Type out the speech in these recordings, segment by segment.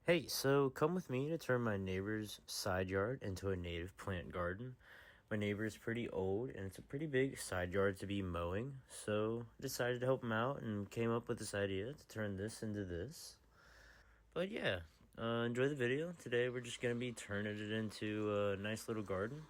Hey, so come with me to turn my neighbor's side yard into a native plant garden. My neighbor is pretty old and it's a pretty big side yard to be mowing, so I decided to help him out and came up with this idea to turn this into this. But yeah, enjoy the video. Today we're just gonna be turning it into a nice little garden.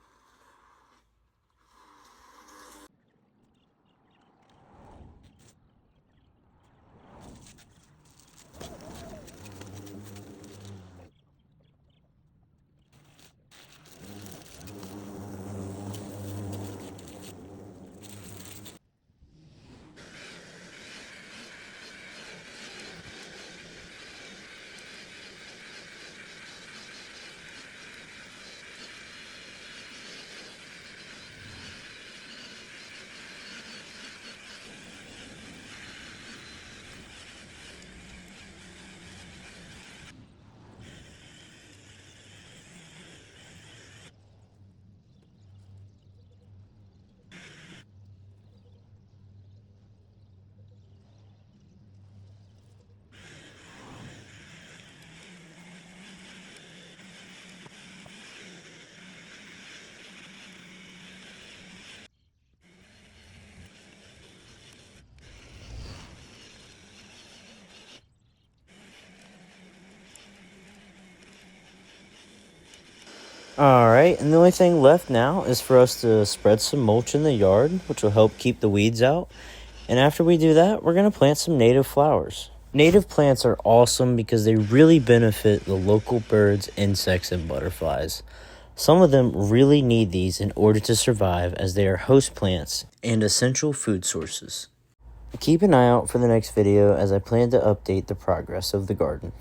Alright, and the only thing left now is for us to spread some mulch in the yard, which will help keep the weeds out. And after we do that, we're going to plant some native flowers. Native plants are awesome because they really benefit the local birds, insects, and butterflies. Some of them really need these in order to survive as they are host plants and essential food sources. Keep an eye out for the next video as I plan to update the progress of the garden.